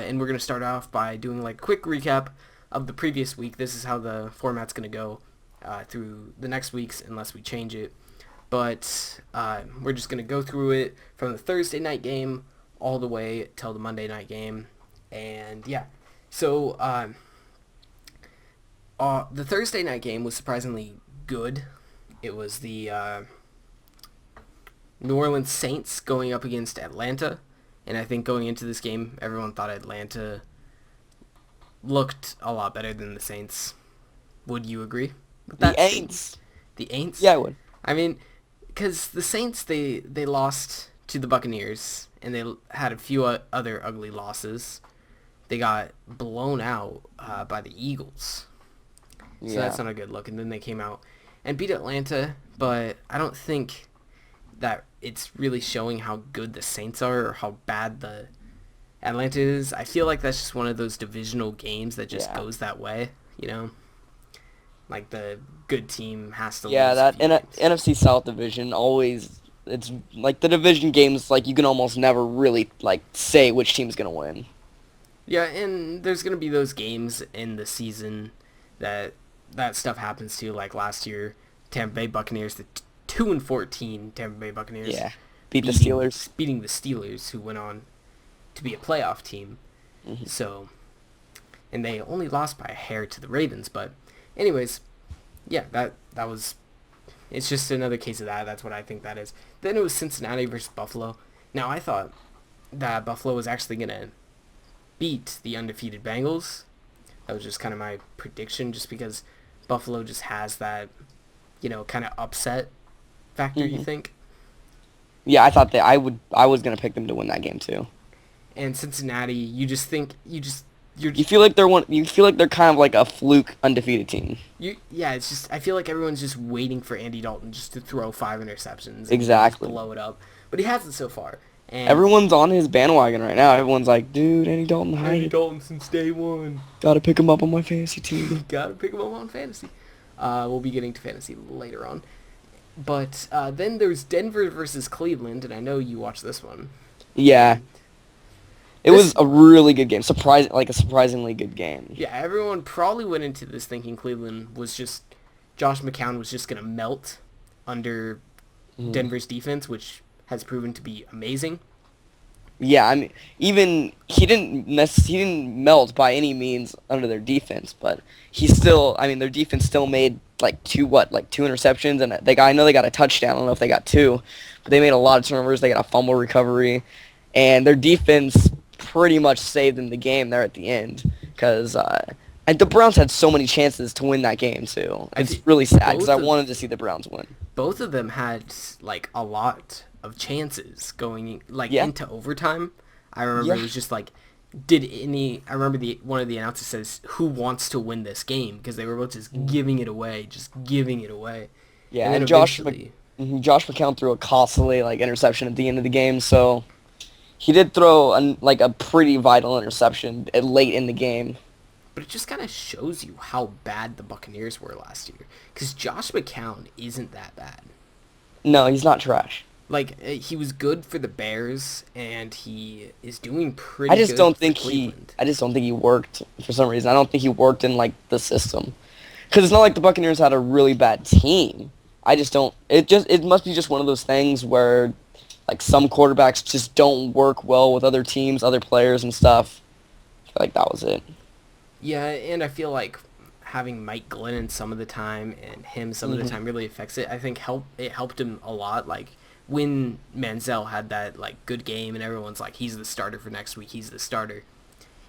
and we're going to start off by doing like a quick recap of the previous week. This is how the format's going to go through the next weeks unless we change it. But we're just going to go through it from the Thursday night game all the way till the Monday night game. And yeah, so the Thursday night game was surprisingly good. It was the New Orleans Saints going up against Atlanta. And I think going into this game, everyone thought Atlanta looked a lot better than the Saints. Would you agree with that? The Aints. The Aints? Yeah, I would. I mean, because the Saints, they lost to the Buccaneers, and they had a few other ugly losses. They got blown out by the Eagles. So that's not a good look. And then they came out and beat Atlanta, but I don't think that it's really showing how good the Saints are or how bad the Atlanta is. I feel like that's just one of those divisional games that just goes that way, you know? Like the good team has to lose. Yeah, that NFC South division always, it's like the division games, like you can almost never really like say which team's going to win. Yeah, and there's going to be those games in the season that stuff happens to, like last year, Tampa Bay Buccaneers, the 2-14 Tampa Bay Buccaneers. Yeah, beating the Steelers, who went on to be a playoff team. Mm-hmm. So, and they only lost by a hair to the Ravens. But, anyways, yeah, that was. It's just another case of that. That's what I think that is. Then it was Cincinnati versus Buffalo. Now I thought that Buffalo was actually gonna beat the undefeated Bengals. That was just kind of my prediction, just because Buffalo just has that, kind of upset factor. Mm-hmm. You think? Yeah, I thought that I was gonna pick them to win that game too. And Cincinnati, you feel like they're kind of like a fluke undefeated team. It's just I feel like everyone's just waiting for Andy Dalton just to throw 5 interceptions. Exactly. And blow it up, but he hasn't so far. And everyone's on his bandwagon right now. Everyone's like, dude, Andy Dalton, Andy Dalton since day one. Gotta pick him up on my fantasy team. Gotta pick him up on fantasy. We'll be getting to fantasy later on. But then there's Denver versus Cleveland, and I know you watched this one. Yeah. It was a really good game. A surprisingly good game. Yeah, everyone probably went into this thinking Cleveland was just... Josh McCown was just going to melt under Denver's defense, which has proven to be amazing. Yeah, I mean, even he didn't melt by any means under their defense, but their defense still made two interceptions, and I know they got a touchdown. I don't know if they got two, but they made a lot of turnovers. They got a fumble recovery, and their defense pretty much saved them the game there at the end, because the Browns had so many chances to win that game too. It's really sad because I wanted to see the Browns win. Both of them had a lot of chances going into overtime. I remember it was just I remember one of the announcers says, "Who wants to win this game?" Because they were both just giving it away. Yeah, and Josh McCown threw a costly interception at the end of the game, so he did throw a pretty vital interception late in the game. But it just kind of shows you how bad the Buccaneers were last year. Because Josh McCown isn't that bad. No, he's not trash. He was good for the Bears, and he is doing pretty good for Cleveland. I just don't think he worked for some reason. I don't think he worked in, the system. Because it's not like the Buccaneers had a really bad team. I just don't... It must be just one of those things where, some quarterbacks just don't work well with other teams, other players and stuff. I feel like that was it. Yeah, and I feel like having Mike Glennon some of the time and him some of the time really affects it. I think it helped him a lot. When Manziel had that good game and everyone's like, he's the starter for next week, he's the starter.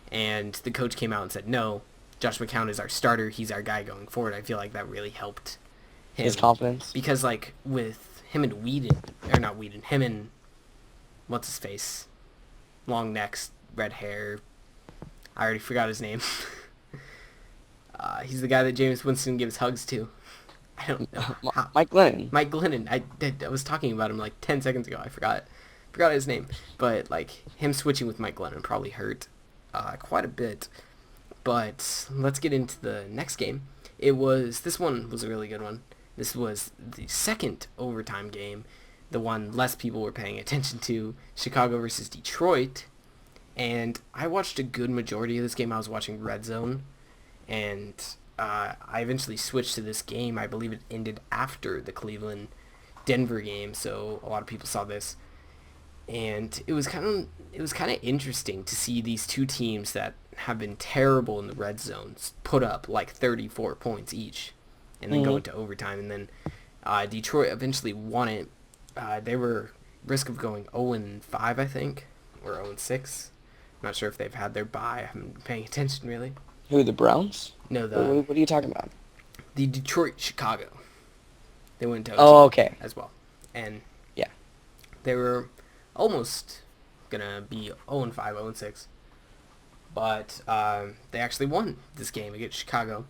And the coach came out and said, no, Josh McCown is our starter, he's our guy going forward. I feel like that really helped him. His confidence. Because with him and him and what's his face? Long necks, red hair. I already forgot his name. He's the guy that Jameis Winston gives hugs to. I don't know. Mike Glennon. Mike Glennon. I was talking about him 10 seconds ago. I forgot his name. But him switching with Mike Glennon probably hurt quite a bit. But let's get into the next game. This one was a really good one. This was the second overtime game, the one less people were paying attention to, Chicago versus Detroit. And I watched a good majority of this game. I was watching Red Zone, and I eventually switched to this game. I believe it ended after the Cleveland Denver game, so a lot of people saw this, and it was kind of interesting to see these two teams that have been terrible in the red zones put up like 34 points each, and then go Hmm. into overtime, and then Detroit eventually won it. They were risk of going 0-5, I think, or 0-6. Not sure if they've had their bye. I haven't been paying attention really. Who, the Browns? No, What, the what are you talking about? the Detroit Chicago. They went to Oh, OT okay. as well, and Yeah. they were almost gonna be 0-5, 0-6, but they actually won this game against Chicago.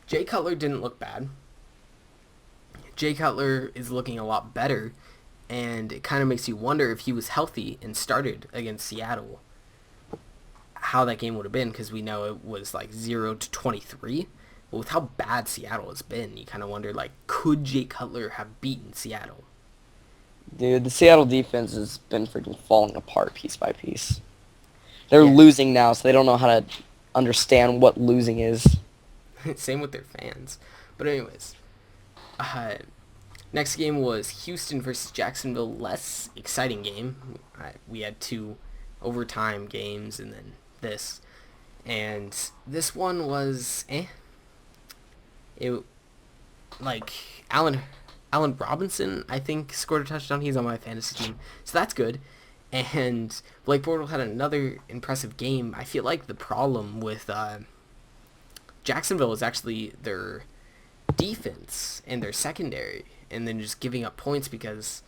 Jay Cutler didn't look bad. Jay Cutler is looking a lot better, and it kind of makes you wonder if he was healthy and started against Seattle, how that game would have been, because we know it was like 0-23. But with how bad Seattle has been, you kind of wonder, like, could Jay Cutler have beaten Seattle? Dude, the Seattle defense has been freaking falling apart piece by piece. They're Yeah. losing now, so they don't know how to understand what losing is. Same with their fans. But anyways, uh, next game was Houston versus Jacksonville. Less exciting game. We had two overtime games and then this. And this one was It like Allen Robinson, I think, scored a touchdown. He's on my fantasy team, so that's good. And Blake Bortles had another impressive game. I feel like the problem with Jacksonville is actually their defense and their secondary, and then just giving up points because,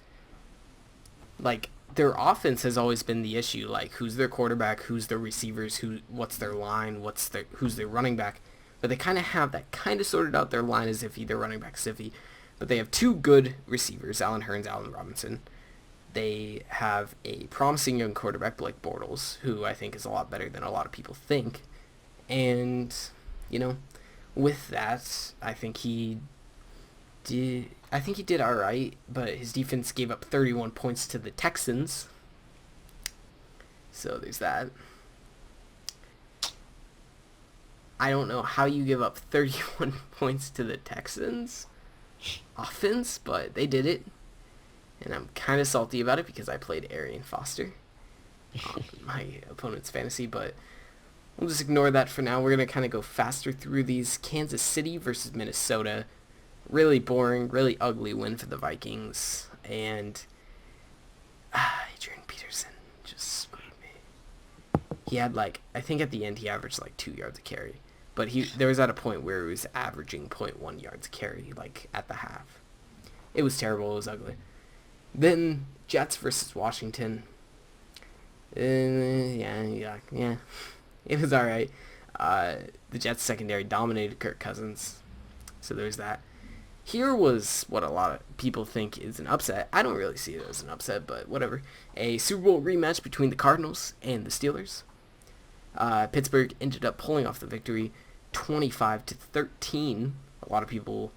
like, their offense has always been the issue. Like, who's their quarterback, who's their receivers, what's their line, who's their running back. But they kind of have that kind of sorted out. Their line is iffy, their running back is iffy. But they have two good receivers, Allen Hurns, Allen Robinson. They have a promising young quarterback, Blake Bortles, who I think is a lot better than a lot of people think. And, you know, with that, I think he did all right, but his defense gave up 31 points to the Texans. So there's that. I don't know how you give up 31 points to the Texans offense, but they did it. And I'm kind of salty about it because I played Arian Foster on my opponent's fantasy, but we'll just ignore that for now. We're going to kind of go faster through these. Kansas City versus Minnesota. Really boring, really ugly win for the Vikings. And Adrian Peterson just screwed me. He had I think at the end he averaged 2 yards a carry. But there was at a point where he was averaging .1 yards a carry, at the half. It was terrible. It was ugly. Then Jets versus Washington. Yeah. It was all right. The Jets secondary dominated Kirk Cousins, so there's that. Here was what a lot of people think is an upset. I don't really see it as an upset, but whatever. A Super Bowl rematch between the Cardinals and the Steelers. Pittsburgh ended up pulling off the victory, 25-13. A lot of people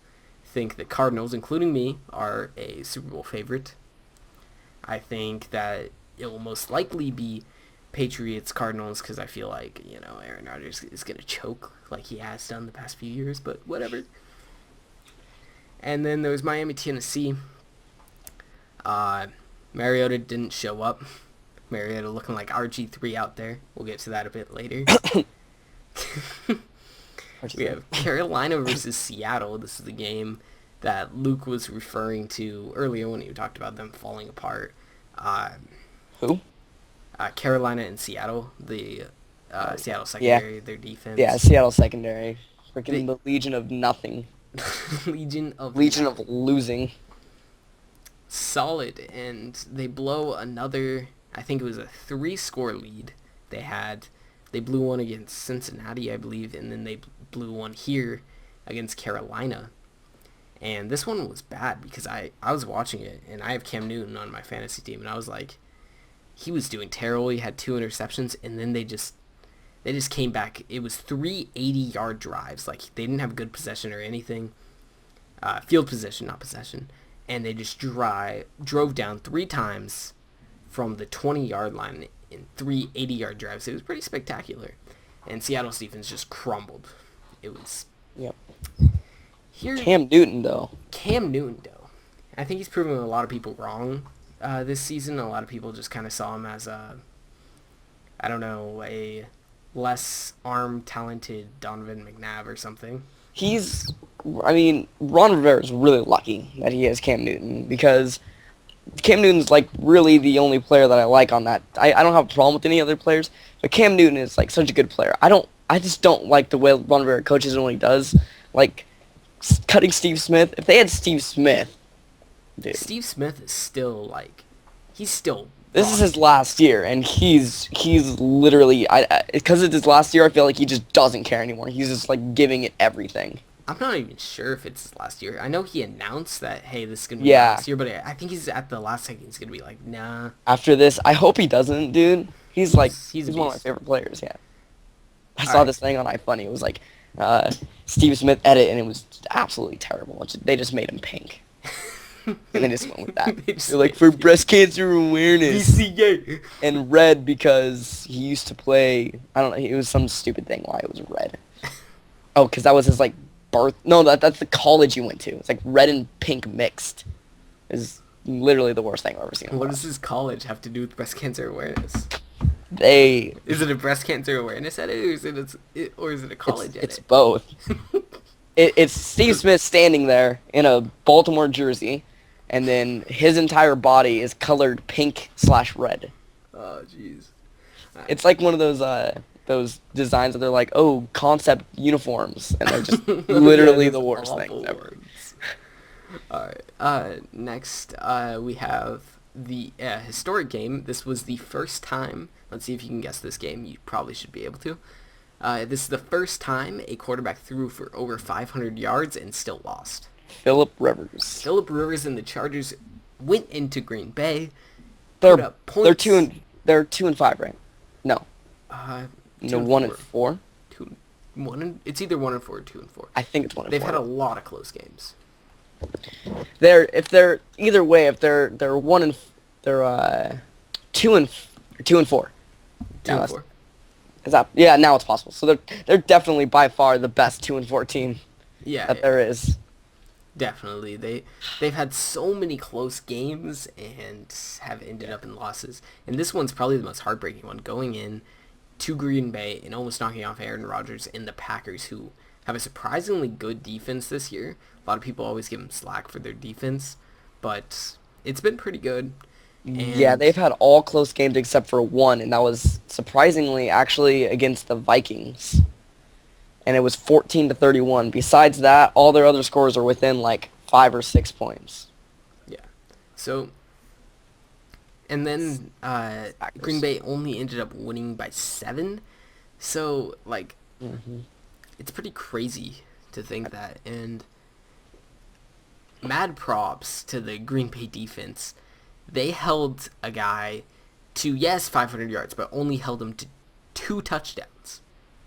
think the Cardinals, including me, are a Super Bowl favorite. I think that it will most likely be Patriots Cardinals because I feel like Aaron Rodgers is gonna choke like he has done the past few years, but whatever. And then there was Miami Tennessee. Mariota didn't show up. Mariota looking like RG3 out there. We'll get to that a bit later. We have Carolina versus Seattle. This is the game that Luke was referring to earlier when he talked about them falling apart. Who? Carolina and Seattle. The Seattle Yeah. secondary, their defense. Yeah, Seattle secondary. Freaking They- the Legion of Nothing. Legion of Losing. Solid, and they blow another. I think it was a 3-score lead they had. They blew one against Cincinnati, I believe, and then they blew one here against Carolina. And this one was bad because I was watching it, and I have Cam Newton on my fantasy team, and I was like, he was doing terrible. He had 2 interceptions, and then they just came back. It was 3 80-yard drives. They didn't have good possession or anything. Field position, not possession. And they just drove down 3 times from the 20-yard line in 3 80-yard drives. It was pretty spectacular. And Seattle's defense just crumbled. It was... Yep. Here, Cam Newton, though. Cam Newton, though. I think he's proven a lot of people wrong this season. A lot of people just kind of saw him as I don't know, a less arm-talented Donovan McNabb or something. Ron Rivera is really lucky that he has Cam Newton, because Cam Newton's, like, really the only player that I like on that. I don't have a problem with any other players, but Cam Newton is, like, such a good player. I just don't like the way Ron Rivera coaches and what he does. Like, cutting Steve Smith. If they had Steve Smith, dude. Steve Smith is still, like, he's still... This is his last year, and he's literally... because it's his last year, I feel like he just doesn't care anymore. He's just, like, giving it everything. I'm not even sure if it's his last year. I know he announced that, hey, this is going to be last year, but I think he's at the last second. He's going to be like, nah. After this, I hope he doesn't, dude. He's one of my favorite players, yeah. I saw this thing on iFunny. It was like, Steve Smith edit, and it was absolutely terrible. They just made him pink. And they just went with that. They're like, for breast cancer awareness. BCA. And red because he used to play, I don't know, it was some stupid thing why it was red. Oh, because that was his, like, birth. No, that's the college he went to. It's like red and pink mixed. It's literally the worst thing I've ever seen. What does his college have to do with breast cancer awareness? Is it a breast cancer awareness edit, or is it a college edit? It's both. It's Steve Smith standing there in a Baltimore jersey, and then his entire body is colored pink/red. Oh, jeez. It's like one of those designs that they're like, oh, concept uniforms, and they're just literally the worst thing ever. Alright, next we have the historic game. This was the first time, let's see if you can guess this game, you probably should be able to. This is the first time a quarterback threw for over 500 yards and still lost. Phillip Rivers. Phillip Rivers and the Chargers went into Green Bay. They're 2-5, right? No. No, 1-4. It's either 1-4 or 2-4. I think it's 1-4. They've had a lot of close games. If they're 2-4. 2-4. Now it's possible. So they're definitely by far the best 2-4 team that there is. Definitely. They've had so many close games and have ended up in losses. And this one's probably the most heartbreaking one, going in to Green Bay and almost knocking off Aaron Rodgers and the Packers, who have a surprisingly good defense this year. A lot of people always give them slack for their defense, but it's been pretty good. And yeah, they've had all close games except for one, and that was surprisingly actually against the Vikings. And it was 14-31. Besides that, all their other scores are within like 5 or 6 points. Yeah. So, and then Green Bay only ended up winning by 7. So, like, it's pretty crazy to think that. And mad props to the Green Bay defense. They held a guy to, 500 yards, but only held him to 2 touchdowns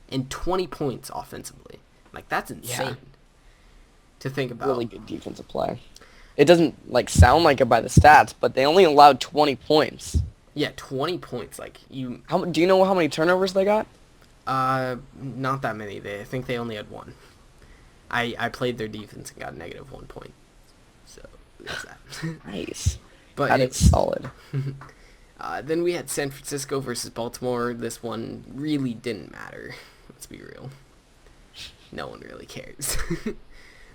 and 20 points offensively. Like, that's insane to think about. Really good defensive play. It doesn't, like, sound like it by the stats, but they only allowed 20 points. Yeah, 20 points. Like, do you know how many turnovers they got? Not that many. I think they only had 1. I played their defense and got a negative 1 point. So, there's that. Nice. But that is solid. Then we had San Francisco versus Baltimore. This one really didn't matter. Let's be real. No one really cares.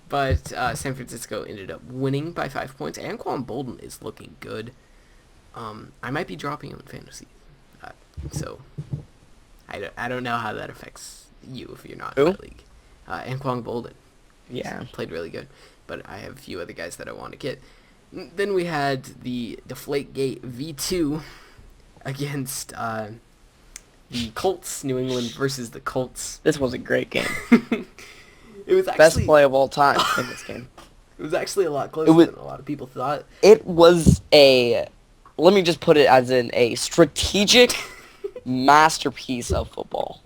But San Francisco ended up winning by 5 points. Anquan Bolden is looking good. I might be dropping him in fantasy. So I don't know how that affects you if you're not in my league. Anquan Bolden. Yeah. Played really good. But I have a few other guys that I want to get. Then we had the Deflategate V2 against the Colts, New England versus the Colts. This was a great game. It was actually best play of all time in this game. It was actually a lot closer than a lot of people thought. It was let me just put it as a strategic masterpiece of football.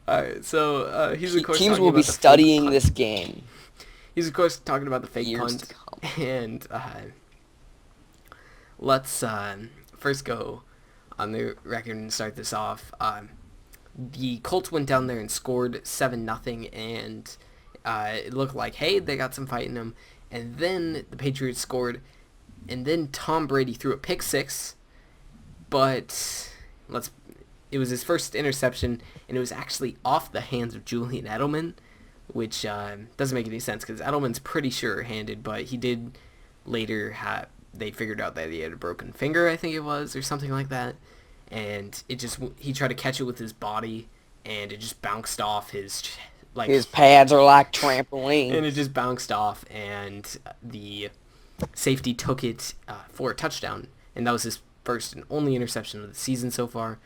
Alright, so he's of course teams will be studying this game. He's of course talking about the fake punt. And let's first go on the record and start this off. The Colts went down there and scored 7-0, and it looked like, hey, they got some fight in them. And then the Patriots scored, and then Tom Brady threw a pick six, but it was his first interception, and it was actually off the hands of Julian Edelman, which doesn't make any sense because Edelman's pretty sure-handed, but he did later have, they figured out that he had a broken finger, I think it was, or something like that, and he tried to catch it with his body, and it just bounced off his pads are like trampoline. and it just bounced off, and the safety took it for a touchdown, and that was his first and only interception of the season so far.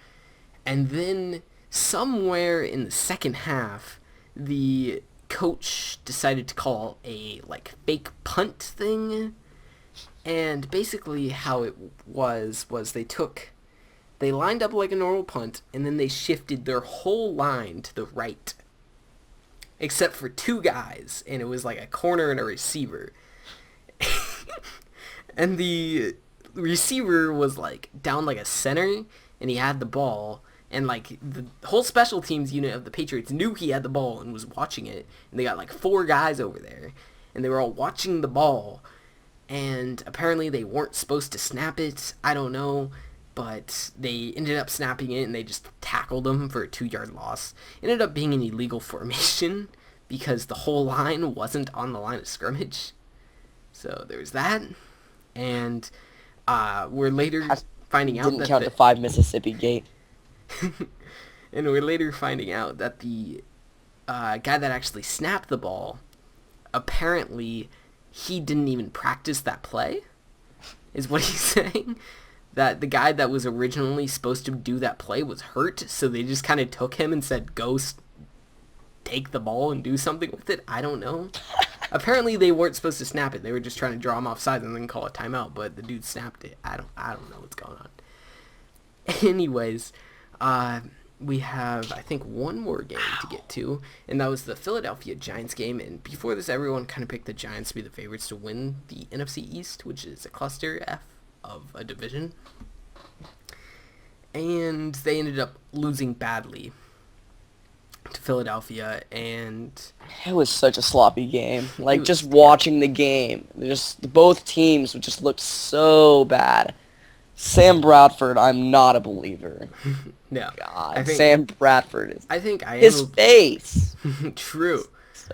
And then somewhere in the second half, the coach decided to call a fake punt thing. And basically how it was they lined up like a normal punt, and then they shifted their whole line to the right. Except for two guys, and it was like a corner and a receiver. And the receiver was down like a center, and he had the ball, and the whole special teams unit of the Patriots knew he had the ball and was watching it, and they got four guys over there, and they were all watching the ball, and apparently they weren't supposed to snap it. I don't know, but they ended up snapping it, and they just tackled him for a 2-yard loss. It ended up being an illegal formation because the whole line wasn't on the line of scrimmage. So there's that. And we're later finding out didn't count the 5 Mississippi gate. And we're later finding out that the guy that actually snapped the ball, apparently he didn't even practice that play, is what he's saying. That the guy that was originally supposed to do that play was hurt, so they just kind of took him and said, go take the ball and do something with it. I don't know. Apparently they weren't supposed to snap it. They were just trying to draw him offside and then call a timeout, but the dude snapped it. I don't know what's going on. Anyways, we have, I think, one more game to get to, and that was the Philadelphia Giants game. And before this, everyone kind of picked the Giants to be the favorites to win the NFC East, which is a cluster F of a division. And they ended up losing badly to Philadelphia, and it was such a sloppy game. Just watching the game, both teams just looked so bad. Sam Bradford, I'm not a believer. No, God, Sam Bradford is. I think I his face. True.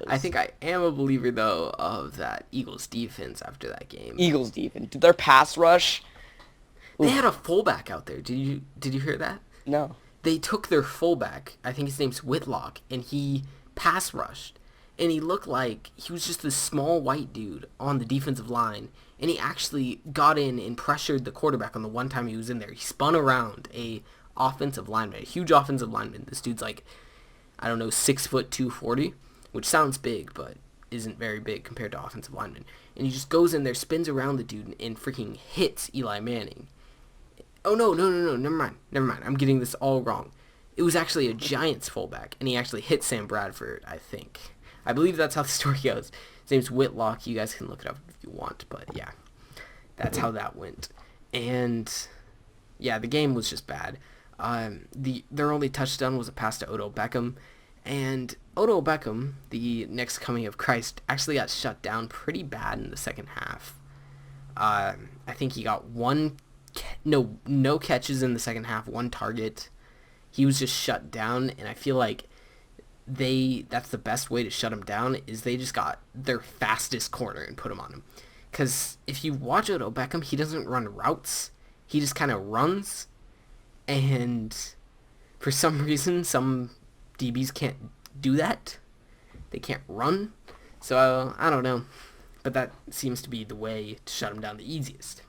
I think I am a believer though of that Eagles defense after that game. Eagles defense, did their pass rush? They had a fullback out there. Did you hear that? No. They took their fullback, I think his name's Whitlock, and he pass rushed. And he looked like he was just this small white dude on the defensive line. And he actually got in and pressured the quarterback on the one time he was in there. He spun around a offensive lineman, a huge offensive lineman. This dude's 6 foot 240, which sounds big, but isn't very big compared to offensive linemen. And he just goes in there, spins around the dude, and freaking hits Eli Manning. Oh, no, never mind. I'm getting this all wrong. It was actually a Giants fullback, and he actually hit Sam Bradford, I think. I believe that's how the story goes. His name's Whitlock. You guys can look it up if you want, but yeah. That's how that went. And, yeah, the game was just bad. Their only touchdown was a pass to Odell Beckham, and Odell Beckham, the next coming of Christ, actually got shut down pretty bad in the second half. I think he got no catches in the second half, one target. He was just shut down, and I feel like that's the best way to shut him down is they just got their fastest corner and put him on him. Because if you watch Odell Beckham, he doesn't run routes. He just kind of runs, and for some reason, some DBs can't do that. They can't run. So, I don't know. But that seems to be the way to shut him down the easiest.